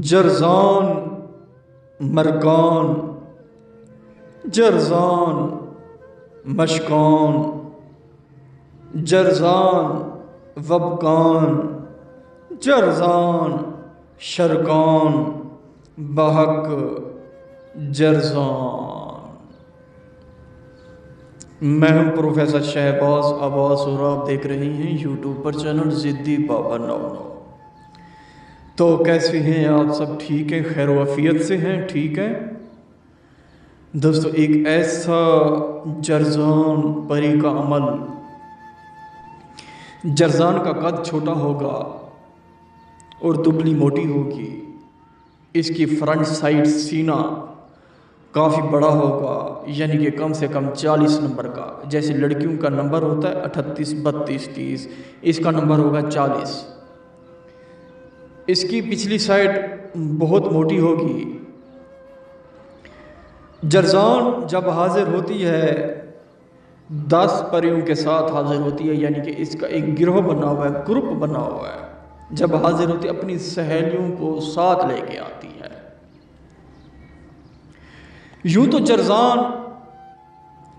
جرزان مرکان، جرزان مشکان، جرزان وبکان، جرزان شرکان، بحق جرزان۔ میں ہوں پروفیسر شہباز عباس اور آپ دیکھ رہے ہیں یوٹیوب پر چینل ضدی بابا 99۔ تو کیسے ہیں آپ سب؟ ٹھیک ہیں؟ خیر و عافیت سے ہیں؟ ٹھیک ہے دوستو، ایک ایسا جرزان پری کا عمل، جرزان کا قد چھوٹا ہوگا اور دبلی موٹی ہوگی، اس کی فرنٹ سائڈ سینہ کافی بڑا ہوگا، یعنی کہ کم سے کم 40 نمبر کا، جیسے لڑکیوں کا نمبر ہوتا ہے 38 32 30، اس کا نمبر ہوگا 40۔ اس کی پچھلی سائڈ بہت موٹی ہوگی۔ جرزان جب حاضر ہوتی ہے 10 پریوں کے ساتھ حاضر ہوتی ہے، یعنی کہ اس کا ایک گروہ بنا ہوا ہے، گروپ بنا ہوا ہے۔ جب حاضر ہوتی ہے اپنی سہیلیوں کو ساتھ لے کے آتی ہے۔ یوں تو جرزان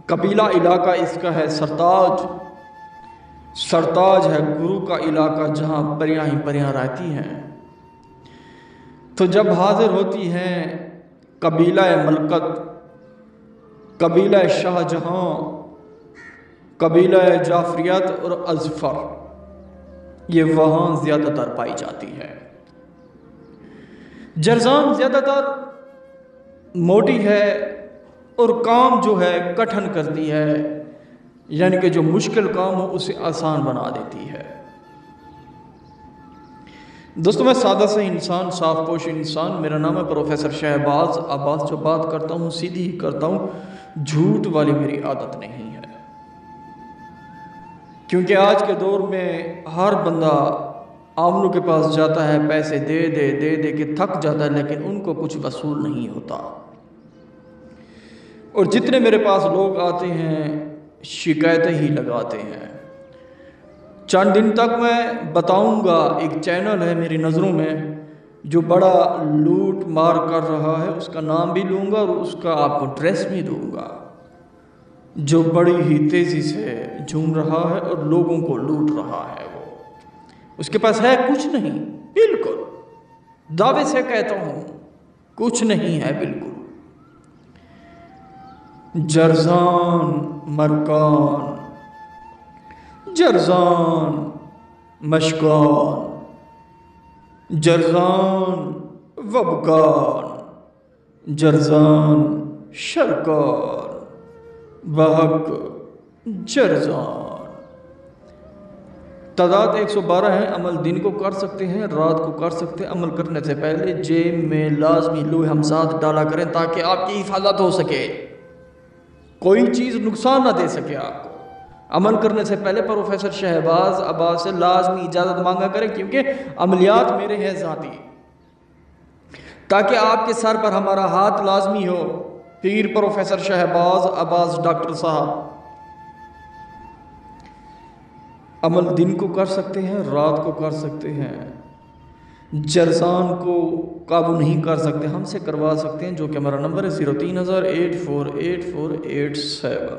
قبیلہ علاقہ اس کا ہے سرتاج، سرتاج ہے گرو کا علاقہ جہاں پریاں ہی پریاں رہتی ہیں۔ تو جب حاضر ہوتی ہیں قبیلہ ملکت، قبیلہ شاہ جہاں، قبیلہ جعفریت اور اظفر، یہ وہاں زیادہ تر پائی جاتی ہے۔ جرزان زیادہ تر موٹی ہے اور کام جو ہے کٹھن کرتی ہے، یعنی کہ جو مشکل کام ہو اسے آسان بنا دیتی ہے۔ دوستو، میں سادہ سے انسان، صاف پوش انسان، میرا نام ہے پروفیسر شہباز عباس، جو بات کرتا ہوں سیدھی ہی کرتا ہوں، جھوٹ والی میری عادت نہیں ہے، کیونکہ آج کے دور میں ہر بندہ عاملوں کے پاس جاتا ہے، پیسے دے دے دے دے کے تھک جاتا ہے، لیکن ان کو کچھ وصول نہیں ہوتا۔ اور جتنے میرے پاس لوگ آتے ہیں شکایتیں ہی لگاتے ہیں۔ چند دن تک میں بتاؤں گا، ایک چینل ہے میری نظروں میں جو بڑا لوٹ مار کر رہا ہے، اس کا نام بھی لوں گا اور اس کا آپ کو ڈریس بھی دوں گا، جو بڑی ہی تیزی سے جھوم رہا ہے اور لوگوں کو لوٹ رہا ہے۔ وہ اس کے پاس ہے کچھ نہیں، بالکل دعوے سے کہتا ہوں کچھ نہیں ہے بالکل۔ جرزان مرکان، جرزان مشکان، جرزان وبکان، جرزان شرکان، بحق جرزان۔ تعداد 112 ہے۔ عمل دن کو کر سکتے ہیں، رات کو کر سکتے ہیں۔ عمل کرنے سے پہلے جیب میں لازمی لوح ہمزاد ڈالا کریں تاکہ آپ کی حفاظت ہو سکے، کوئی چیز نقصان نہ دے سکے آپ کو۔ عمل کرنے سے پہلے پروفیسر شہباز عباس سے لازمی اجازت مانگا کریں، کیونکہ عملیات میرے ہیں ذاتی، تاکہ آپ کے سر پر ہمارا ہاتھ لازمی ہو۔ پیر پروفیسر شہباز عباس ڈاکٹر صاحب۔ عمل دن کو کر سکتے ہیں، رات کو کر سکتے ہیں۔ جرزان کو قابو نہیں کر سکتے، ہم سے کروا سکتے ہیں، جو کہ ہمارا نمبر ہے 03,000 848487۔